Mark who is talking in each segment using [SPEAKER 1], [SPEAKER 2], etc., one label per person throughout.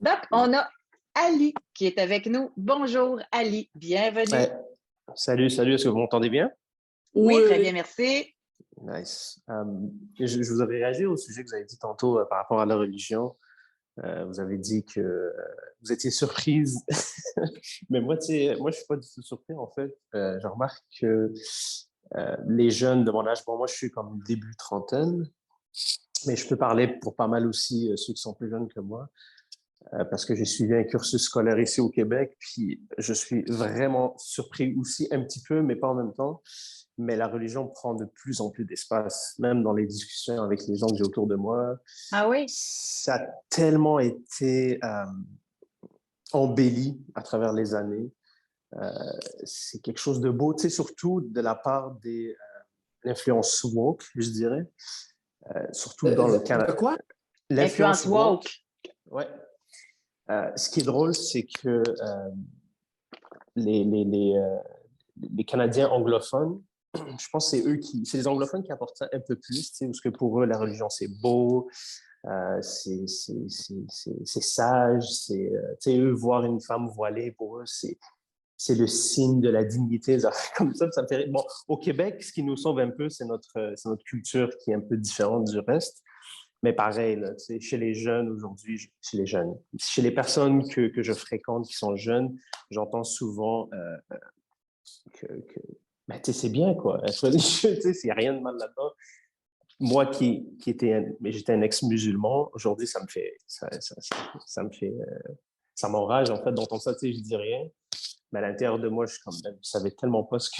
[SPEAKER 1] Donc, on a Ali qui est avec nous. Bonjour Ali, bienvenue.
[SPEAKER 2] Ouais. Salut, est-ce que vous m'entendez bien?
[SPEAKER 1] Oui, très bien, merci.
[SPEAKER 2] Nice. Je vous avais réagi au sujet que vous avez dit tantôt par rapport à la religion. Vous avez dit que vous étiez surprise. Mais moi, moi, je suis pas du tout surpris, en fait. Je remarque que les jeunes de mon âge, bon, moi, je suis comme début trentaine, mais je peux parler pour pas mal aussi ceux qui sont plus jeunes que moi. Parce que j'ai suivi un cursus scolaire ici au Québec, puis je suis vraiment surpris aussi un petit peu, mais pas en même temps. Mais la religion prend de plus en plus d'espace, même dans les discussions avec les gens que j'ai autour de moi.
[SPEAKER 1] Ah oui?
[SPEAKER 2] Ça a tellement été embelli à travers les années. Euh, c'est quelque chose de beau, tu sais, surtout de la part des l'influence woke, je dirais. Surtout dans le Canada.
[SPEAKER 3] De quoi?
[SPEAKER 1] Influence woke.
[SPEAKER 2] Ouais. Ce qui est drôle, c'est que les, les, les, euh, les Canadiens anglophones, je pense que c'est les anglophones qui apportent ça un peu plus, tu sais, parce que pour eux, la religion, c'est beau, c'est sage, tu sais, eux, voir une femme voilée, pour eux, c'est le signe de la dignité, comme ça me fait rire. Bon, au Québec, ce qui nous sauve un peu, c'est notre culture qui est un peu différente du reste. Mais pareil, là, chez les jeunes aujourd'hui, chez les personnes que je fréquente qui sont jeunes, j'entends souvent que ben, c'est bien, quoi. Être religieux, il n'y a rien de mal là-dedans. Moi mais j'étais un ex-musulman, aujourd'hui, ça me fait, ça m'enrage, en fait, d'entendre ça, je dis rien. Mais à l'intérieur de moi, je suis comme, ben, vous savez tellement pas ce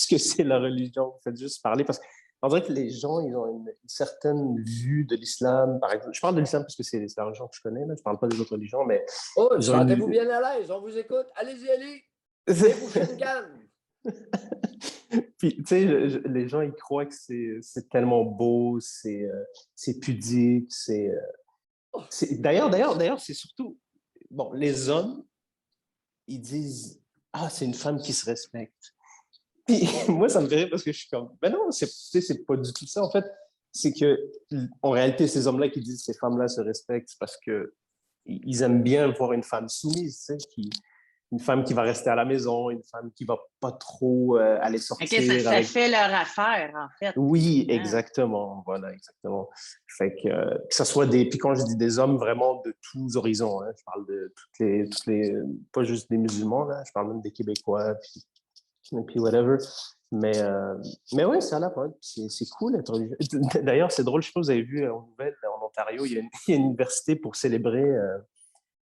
[SPEAKER 2] que c'est la religion, vous faites juste parler, parce qu'on dirait que les gens, ils ont une certaine vue de l'islam, par exemple. Je parle de l'islam parce que c'est la religion que je connais, là. Je parle pas des autres religions, mais...
[SPEAKER 3] Oh, sentez-vous bien à l'aise, on vous écoute. Allez-y, allez! Débouchez une canne!
[SPEAKER 2] Puis, tu sais, les gens, ils croient que c'est tellement beau, c'est pudique, D'ailleurs, c'est surtout... Bon, les hommes, ils disent, ah, c'est une femme qui se respecte. Puis moi, ça me fait rire parce que je suis comme, ben non, c'est pas du tout ça. En fait, c'est que, en réalité, ces hommes-là qui disent que ces femmes-là se respectent, c'est parce que ils aiment bien voir une femme soumise, tu sais, une femme qui va rester à la maison, une femme qui va pas trop aller sortir.
[SPEAKER 1] OK, ça fait leur affaire, en fait.
[SPEAKER 2] Oui, exactement. Voilà, exactement. Fait que ça soit puis quand je dis des hommes, vraiment de tous horizons, hein, je parle de pas juste des musulmans, là, je parle même des Québécois, puis whatever. Mais ouais, c'est à la mode. C'est cool d'être religieux. D'ailleurs, c'est drôle, je sais pas, vous avez vu en nouvelle, en Ontario, il y a une université pour célébrer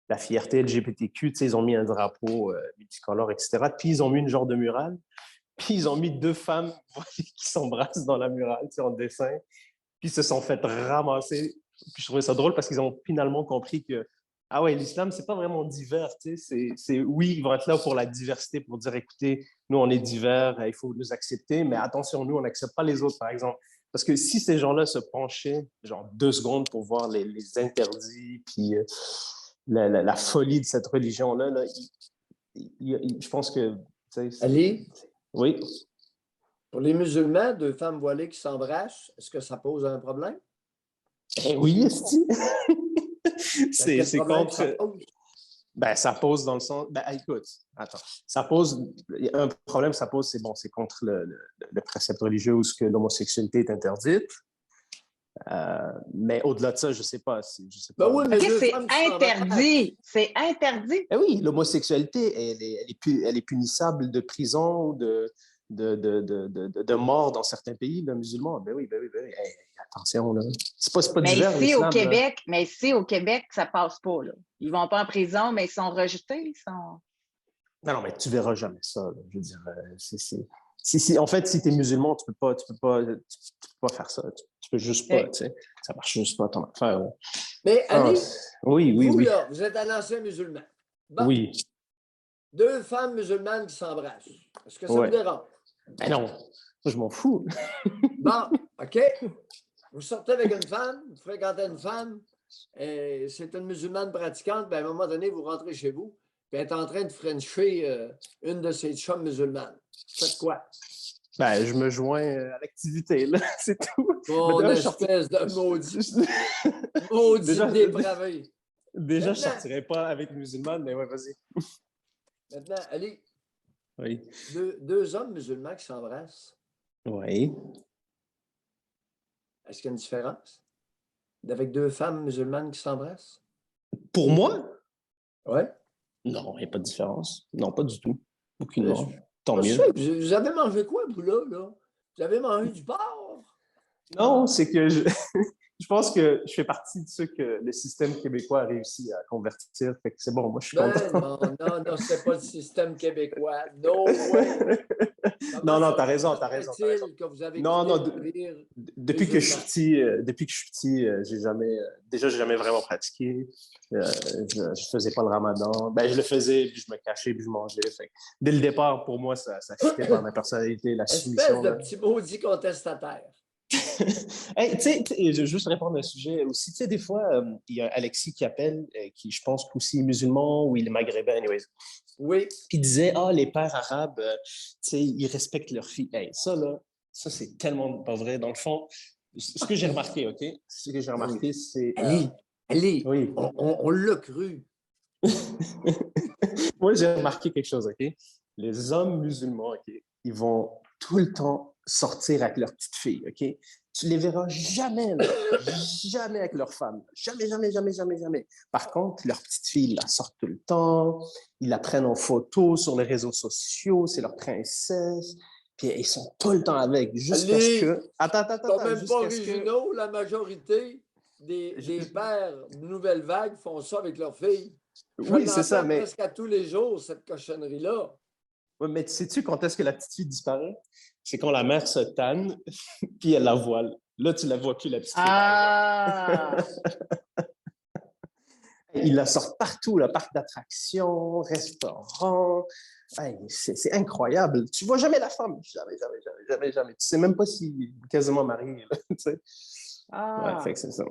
[SPEAKER 2] la fierté LGBTQ. Tu sais, ils ont mis un drapeau multicolore, etc. Puis ils ont mis une genre de murale. Puis ils ont mis deux femmes qui s'embrassent dans la murale, tu sais, en dessin. Puis ils se sont fait ramasser. Puis je trouvais ça drôle parce qu'ils ont finalement compris que ah ouais, l'islam, c'est pas vraiment divers, tu sais. Oui, ils vont être là pour la diversité, pour dire, écoutez, nous, on est divers, il faut nous accepter, mais attention, nous, on n'accepte pas les autres, par exemple. Parce que si ces gens-là se penchaient, genre 2 secondes pour voir les interdits, puis la folie de cette religion-là, là, je pense que...
[SPEAKER 3] Ali,
[SPEAKER 2] Oui.
[SPEAKER 3] pour les musulmans, deux femmes voilées qui s'embrassent, est-ce que ça pose un problème?
[SPEAKER 2] Oui, est-ce c'est contre...
[SPEAKER 3] Ça pose?
[SPEAKER 2] Ben, ça pose dans le sens... Ben, écoute, attends. Ça pose... Un problème, ça pose, c'est contre le précepte religieux où ce que l'homosexualité est interdite. Mais au-delà de ça, je sais pas. Je sais pas.
[SPEAKER 3] Ben oui, mais
[SPEAKER 1] OK, c'est interdit. C'est interdit.
[SPEAKER 2] Eh oui, l'homosexualité, elle est punissable de prison ou de mort dans certains pays là, musulmans. Ben oui. Hey, attention, là. C'est pas divers, l'islam.
[SPEAKER 1] Mais ici, au Québec, ça passe pas, là. Ils vont pas en prison, mais ils sont rejetés.
[SPEAKER 2] Non, mais tu verras jamais ça. Là. Je veux dire, en fait, si tu es musulman, tu peux pas faire ça. Tu peux juste pas, tu sais. Ça marche juste pas ton affaire. Ouais.
[SPEAKER 3] Mais Ali,
[SPEAKER 2] oui.
[SPEAKER 3] Là, vous êtes un ancien musulman. Bon.
[SPEAKER 2] Oui.
[SPEAKER 3] Deux femmes musulmanes qui s'embrassent. Est-ce que ça vous dérange?
[SPEAKER 2] Ben non, moi, je m'en fous.
[SPEAKER 3] Bon, OK. Vous sortez avec une femme, vous fréquentez une femme, c'est une musulmane pratiquante, ben à un moment donné, vous rentrez chez vous, puis elle est en train de frencher une de ses chums musulmanes. Faites quoi?
[SPEAKER 2] Ben, je me joins à l'activité, là, c'est tout.
[SPEAKER 3] Mon espèce de maudit. Maudit dépravé.
[SPEAKER 2] Déjà, je
[SPEAKER 3] Maintenant,
[SPEAKER 2] sortirais pas avec une musulmane, mais ouais, vas-y.
[SPEAKER 3] maintenant, allez,
[SPEAKER 2] Oui.
[SPEAKER 3] deux hommes musulmans qui s'embrassent,
[SPEAKER 2] Oui.
[SPEAKER 3] est-ce qu'il y a une différence? Avec deux femmes musulmanes qui s'embrassent?
[SPEAKER 2] Pour moi?
[SPEAKER 3] Oui.
[SPEAKER 2] Non, il n'y a pas de différence. Non, pas du tout.
[SPEAKER 3] Je
[SPEAKER 2] Aucunement. Tant
[SPEAKER 3] pas
[SPEAKER 2] mieux.
[SPEAKER 3] sûr. Vous avez mangé quoi, vous, là? Vous avez mangé du porc?
[SPEAKER 2] Non, c'est que je pense que je fais partie de ceux que le système québécois a réussi à convertir. Fait que c'est bon, moi, je suis
[SPEAKER 3] Ben
[SPEAKER 2] content.
[SPEAKER 3] non, c'est pas le système québécois. No way!
[SPEAKER 2] Non,
[SPEAKER 3] Comment
[SPEAKER 2] non,
[SPEAKER 3] ça
[SPEAKER 2] t'as raison,
[SPEAKER 3] se
[SPEAKER 2] t'as raison, t'as raison.
[SPEAKER 3] fait-il que vous avez
[SPEAKER 2] Non,
[SPEAKER 3] quitté
[SPEAKER 2] non,
[SPEAKER 3] le navire
[SPEAKER 2] depuis que je suis
[SPEAKER 3] musulman?
[SPEAKER 2] petit, j'ai jamais, déjà, j'ai jamais vraiment pratiqué. Je faisais pas le ramadan. Ben, je le faisais, puis je me cachais, puis je mangeais. Fait que dès le départ, pour moi, ça fitait par ma personnalité, la
[SPEAKER 3] Espèce
[SPEAKER 2] soumission,
[SPEAKER 3] de
[SPEAKER 2] là.
[SPEAKER 3] petit maudit contestataire.
[SPEAKER 2] Hey, je veux juste répondre à un sujet aussi. Tu sais, des fois, il y a Alexis qui appelle, qui, je pense, aussi est musulman ou il est maghrébin, anyways.
[SPEAKER 3] Oui.
[SPEAKER 2] Qui disait, ah, les pères arabes, tu sais, ils respectent leurs filles. Hey, ça, là, ça, c'est tellement pas vrai. Dans le fond, ce que j'ai remarqué, OK? Ce que j'ai
[SPEAKER 3] Ah oui.
[SPEAKER 2] remarqué, c'est.
[SPEAKER 3] Allez,
[SPEAKER 2] Oui.
[SPEAKER 3] on l'a cru.
[SPEAKER 2] Moi, j'ai remarqué quelque chose, OK? Les hommes musulmans, OK, ils vont tout le temps sortir avec leurs petites filles, OK? Tu les verras jamais, là. Jamais avec leurs femmes. Jamais, jamais, jamais, jamais, jamais. Par contre, leurs petites filles, ils la sortent tout le temps. Ils la prennent en photo sur les réseaux sociaux. C'est leur princesse. Puis ils sont tout le temps avec jusqu'à ce
[SPEAKER 3] Allez,
[SPEAKER 2] que... Attends, attends,
[SPEAKER 3] ils sont
[SPEAKER 2] attends.
[SPEAKER 3] même pas
[SPEAKER 2] Jusqu'à ce que...
[SPEAKER 3] originaux. La majorité des pères de nouvelle vague font ça avec leurs filles. Je
[SPEAKER 2] Oui, c'est ça,
[SPEAKER 3] l'entends
[SPEAKER 2] mais...
[SPEAKER 3] presque à tous les jours, cette cochonnerie-là.
[SPEAKER 2] Ouais, mais sais-tu quand est-ce que la petite fille disparaît? C'est quand la mère se tanne, puis elle la voile. Là, tu la vois plus, la petite fille, par exemple.
[SPEAKER 1] Ah!
[SPEAKER 2] Ils la sortent partout, le parc d'attractions, restaurants. Hey, c'est incroyable. Tu vois jamais la femme. Jamais, jamais, jamais, jamais, jamais. Tu sais même pas s'il est quasiment marié. Là, tu sais. Ouais, fait
[SPEAKER 1] Ah!
[SPEAKER 2] que c'est ça.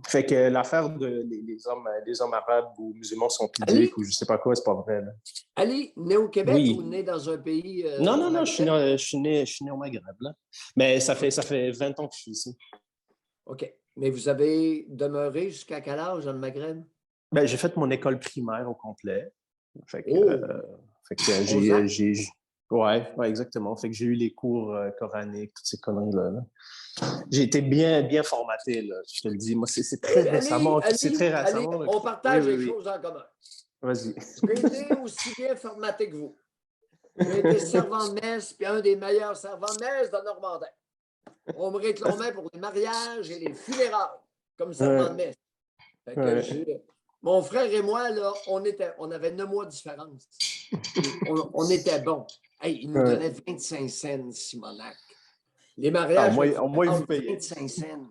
[SPEAKER 2] Fait que l'affaire de les hommes arabes ou musulmans sont
[SPEAKER 3] Ali,
[SPEAKER 2] pudiques ou je sais pas quoi, c'est pas vrai. Là.
[SPEAKER 3] Ali, né au Québec ou
[SPEAKER 2] Oui.
[SPEAKER 3] né dans un pays
[SPEAKER 2] Non,
[SPEAKER 3] du
[SPEAKER 2] non, non,
[SPEAKER 3] Maghreb?
[SPEAKER 2] je suis né au Maghreb. Là. Mais ça fait 20 ans que je suis ici.
[SPEAKER 3] OK. Mais vous avez demeuré jusqu'à quel âge dans le Maghreb?
[SPEAKER 2] Ben, j'ai fait mon école primaire au complet. Fait que,
[SPEAKER 3] Oh,
[SPEAKER 2] j'ai,
[SPEAKER 3] 11 ans?
[SPEAKER 2] ouais, ouais, exactement. Fait que j'ai eu les cours coraniques, toutes ces conneries-là. Là. J'ai été bien, bien formaté, là, je te le dis. Moi, c'est très récemment, là,
[SPEAKER 3] On
[SPEAKER 2] Oui,
[SPEAKER 3] partage
[SPEAKER 2] oui,
[SPEAKER 3] les
[SPEAKER 2] oui.
[SPEAKER 3] choses en commun.
[SPEAKER 2] Vas-y.
[SPEAKER 3] J'ai été aussi bien formaté que vous. J'ai été servant de messe, puis un des meilleurs servants de messe de Normandin. On me réclamait pour les mariages et les funérailles comme servant de
[SPEAKER 2] Ouais,
[SPEAKER 3] messe. Fait que
[SPEAKER 2] ouais,
[SPEAKER 3] mon frère et moi, là, on avait 9 mois de différence. On était bons. Hey, il nous
[SPEAKER 2] ouais.
[SPEAKER 3] donnait 25 cents, Simonac. Les
[SPEAKER 2] Ah,
[SPEAKER 3] mariages, me
[SPEAKER 2] au
[SPEAKER 3] coûtaient
[SPEAKER 2] moins, il vous
[SPEAKER 3] entre
[SPEAKER 2] payez.
[SPEAKER 3] 25 cents.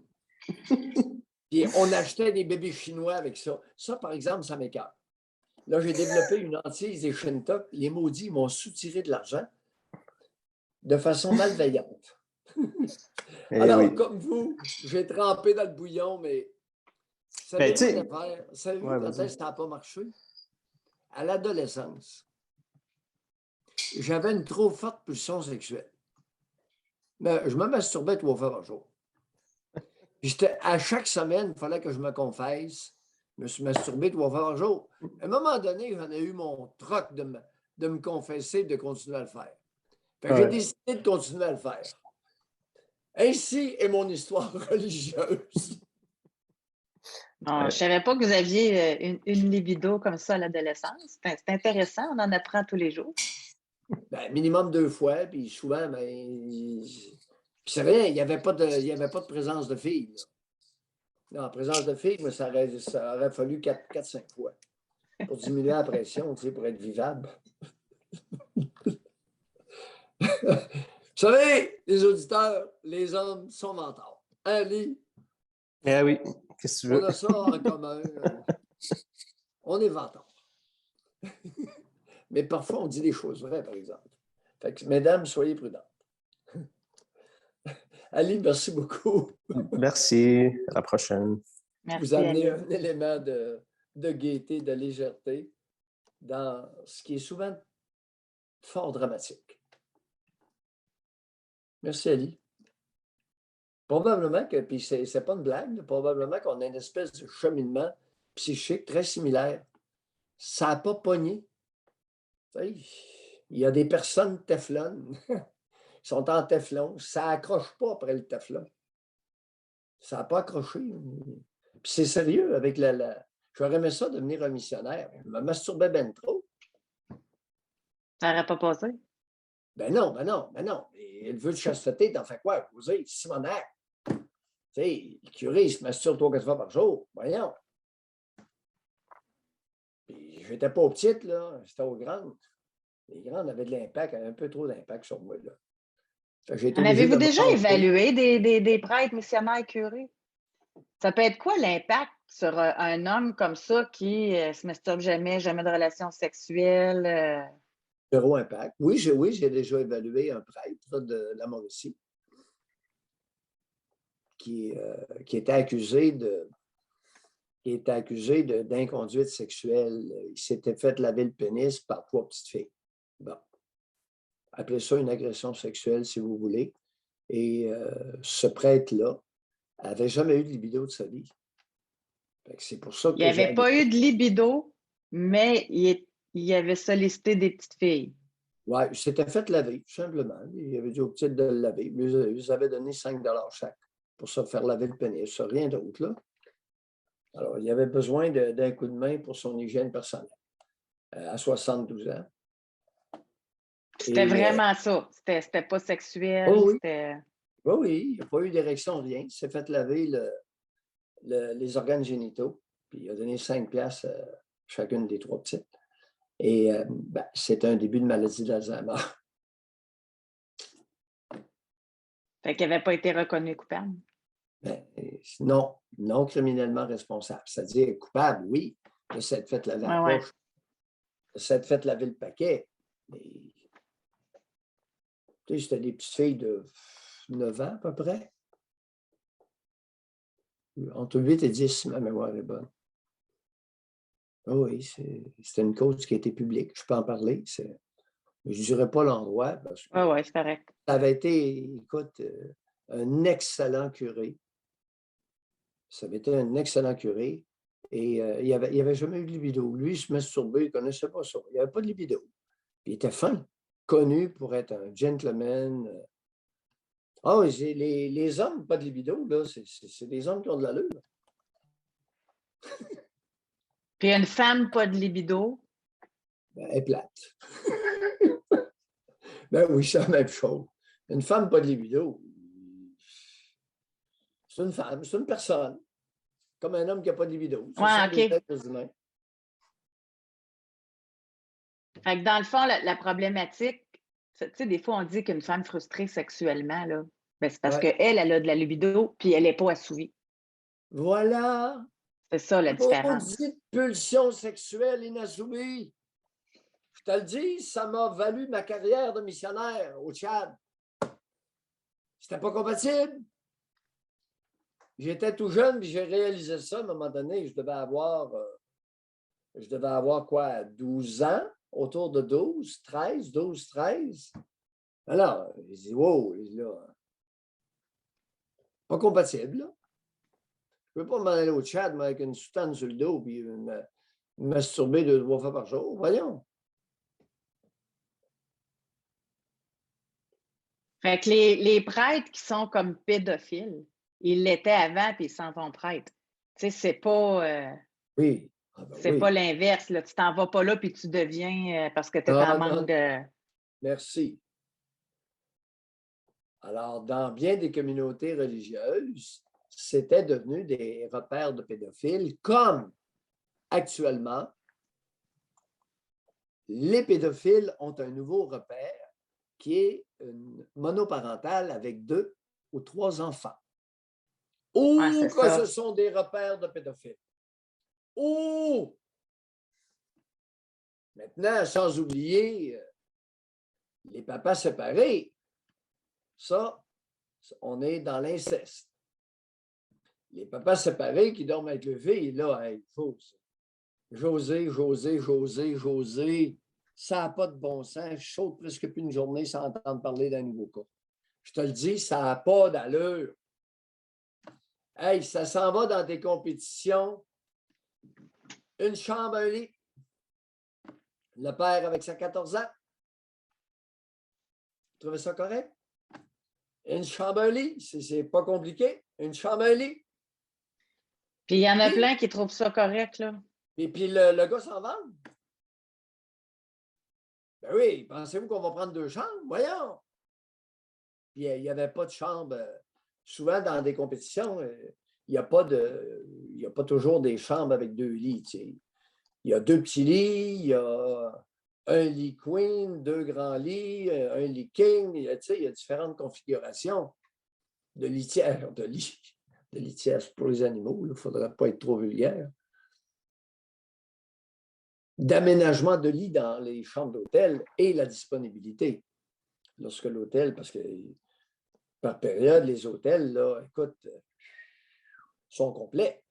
[SPEAKER 3] Puis on achetait des bébés chinois avec ça. Ça, par exemple, ça m'écoeure. Là, j'ai développé une hantise des Shintok. Les maudits ils m'ont soutiré de l'argent de façon malveillante.
[SPEAKER 2] Eh
[SPEAKER 3] Alors,
[SPEAKER 2] oui.
[SPEAKER 3] comme vous, j'ai trempé dans le bouillon, mais
[SPEAKER 2] Ben, tu
[SPEAKER 3] savez-vous une
[SPEAKER 2] sais,
[SPEAKER 3] affaire? Savez-vous
[SPEAKER 2] ouais,
[SPEAKER 3] quand est-ce
[SPEAKER 2] vas-y.
[SPEAKER 3] que ça n'a pas marché? À l'adolescence, j'avais une trop forte pulsion sexuelle. Mais je me masturbais 3 fois par jour. Puis à chaque semaine, il fallait que je me confesse. Je me suis masturbé 3 fois par jour. À un moment donné, j'en ai eu mon troc de me confesser et de continuer à le faire. Fait que j'ai
[SPEAKER 2] Ouais.
[SPEAKER 3] décidé de continuer à le faire. Ainsi est mon histoire religieuse.
[SPEAKER 1] Non, je ne savais pas que vous aviez une libido comme ça à l'adolescence. C'est intéressant, on en apprend tous les jours.
[SPEAKER 3] Ben, minimum 2 fois, puis souvent, c'est rien, il n'y avait pas de présence de filles. Là. Non, en présence de filles, moi, ça aurait fallu 4-5 fois pour diminuer la pression, tu sais, pour être vivable. Vous savez, les auditeurs, les hommes sont menteurs. Ali,
[SPEAKER 2] Eh oui, qu'est-ce que tu
[SPEAKER 3] on
[SPEAKER 2] veux?
[SPEAKER 3] a ça en commun. On est vantard. Mais parfois, on dit des choses vraies, par exemple. Fait que, mesdames, soyez prudentes. Ali, merci beaucoup.
[SPEAKER 2] Merci. À la prochaine.
[SPEAKER 3] Vous
[SPEAKER 1] Merci,
[SPEAKER 3] amenez
[SPEAKER 1] Ali.
[SPEAKER 3] un élément de gaieté, de légèreté dans ce qui est souvent fort dramatique. Merci, Ali. Probablement que, puis c'est pas une blague, probablement qu'on a une espèce de cheminement psychique très similaire. Ça n'a pas pogné. Il y a des personnes Teflon, ils sont en Teflon, ça n'accroche pas après le Teflon. Ça n'a pas accroché. Puis c'est sérieux avec J'aurais aimé ça devenir un missionnaire. Je me masturbais ben trop.
[SPEAKER 1] Ça n'aurait pas passé.
[SPEAKER 3] Ben non, ben non, ben non. Et le vœu de chasteté, t'en fais quoi? Poser Simonac. Tu sais, le curé, il se masturbe 3 4 fois par jour. Voyons. Puis j'étais pas aux petites, là. J'étais aux grandes. Les grandes avaient de l'impact, avaient un peu trop d'impact sur moi, là.
[SPEAKER 1] En avez-vous déjà évalué des prêtres, missionnaires, curés? Ça peut être quoi l'impact sur un homme comme ça qui se masturbe jamais, jamais de relations sexuelles?
[SPEAKER 3] Zéro impact. Oui, j'ai déjà évalué un prêtre de la Mauricie qui était accusé d'inconduite sexuelle. Il s'était fait laver le pénis par 3 petites filles. Bon. Appelez ça une agression sexuelle, si vous voulez. Et ce prêtre-là n'avait jamais eu de libido de sa vie. C'est pour ça que
[SPEAKER 1] il n'avait pas eu de libido, mais il avait sollicité des petites filles.
[SPEAKER 3] Oui, il s'était fait laver, tout simplement. Il avait dit aux petites de le laver. Ils avaient donné 5 $ chaque pour se faire laver le pénis. Rien d'autre, là. Alors, il avait besoin d'un coup de main pour son hygiène personnelle à 72 ans.
[SPEAKER 1] C'était vraiment ça. C'était pas sexuel.
[SPEAKER 3] Oh oui.
[SPEAKER 1] C'était...
[SPEAKER 3] Oui, il n'a pas eu d'érection, rien. Il s'est fait laver les organes génitaux. Puis il a donné 5 $ à chacune des 3 petites. Et c'est un début de maladie d'Alzheimer.
[SPEAKER 1] Fait qu'il n'avait pas été reconnu coupable.
[SPEAKER 3] Non criminellement responsable. C'est-à-dire coupable, oui, de s'être fait laver la poche, de s'être fait laver le paquet. Mais, c'était des petites filles de 9 ans à peu près. Entre 8 et 10, si ma mémoire est bonne. Oui, c'était une cause qui a été publique. Je peux en parler. Je ne dirais pas l'endroit.
[SPEAKER 1] Oui, c'est correct.
[SPEAKER 3] Ça avait été, écoute, un excellent curé. Ça avait été un excellent curé. Et il avait jamais eu de libido. Lui, il se masturbait, il ne connaissait pas ça. Il n'y avait pas de libido. Puis il était fin, connu pour être un gentleman. Ah oui, les hommes, pas de libido, là, c'est des hommes qui ont de l'allure.
[SPEAKER 1] Puis une femme, pas de libido.
[SPEAKER 3] Ben, elle est plate. Ben oui, c'est la même chose. Une femme, pas de libido. C'est une femme, c'est une personne. Comme un homme qui n'a pas de libido.
[SPEAKER 1] Ouais, OK.
[SPEAKER 3] Des êtres humains.
[SPEAKER 1] Fait que dans le fond, la problématique, tu sais, des fois, on dit qu'une femme frustrée sexuellement, là, ben, c'est parce qu'elle a de la libido, puis elle n'est pas assouvie.
[SPEAKER 3] Voilà.
[SPEAKER 1] C'est ça la différence.
[SPEAKER 3] Maudite pulsion sexuelle inassouvie. Je te le dis, ça m'a valu ma carrière de missionnaire au Tchad. C'était pas compatible. J'étais tout jeune, puis j'ai réalisé ça à un moment donné. Je devais avoir quoi, 12 ans, autour de 12, 13. Alors, j'ai dit, wow, là, pas compatible, là. Je ne peux pas m'en aller au Tchad, mais avec une soutane sur le dos, puis me masturber 2 3 fois par jour. Voyons.
[SPEAKER 1] Fait que les prêtres qui sont comme pédophiles, ils l'étaient avant, puis ils s'en vont prêtres. Tu sais, c'est pas...
[SPEAKER 3] Oui.
[SPEAKER 1] c'est pas l'inverse. Tu t'en vas pas là, puis tu deviens parce que tu es en manque de...
[SPEAKER 3] Merci. Alors, dans bien des communautés religieuses, c'était devenu des repères de pédophiles, comme actuellement, les pédophiles ont un nouveau repère qui est monoparental avec 2 ou 3 enfants. Ou que ce sont des repères de pédophiles. Ou, maintenant, sans oublier les papas séparés, ça, on est dans l'inceste. Les papas séparés qui dorment avec le fille, là, il faut José, ça n'a pas de bon sens. Je saute presque plus une journée sans entendre parler d'un nouveau cas. Je te le dis, ça n'a pas d'allure. Hey, ça s'en va dans des compétitions. Une chambre, un lit. Le père avec sa 14 ans. Vous trouvez ça correct? Une chambre, un lit. C'est pas compliqué. Une chambre, un lit.
[SPEAKER 1] Puis il y en a plein qui trouvent ça correct, là.
[SPEAKER 3] Et puis le gars s'en va. Ben oui, pensez-vous qu'on va prendre 2 chambres? Voyons. Puis il n'y avait pas de chambre. Souvent, dans des compétitions, il n'y a pas toujours des chambres avec 2 lits. Tu sais. Il y a 2 petits lits, il y a un lit queen, 2 grands lits, un lit king. Tu sais, il y a différentes configurations de litières, de litières pour les animaux. Il ne faudrait pas être trop vulgaire. D'aménagement de lits dans les chambres d'hôtel et la disponibilité. Lorsque l'hôtel, parce que par période, les hôtels, là, écoute, sont complets.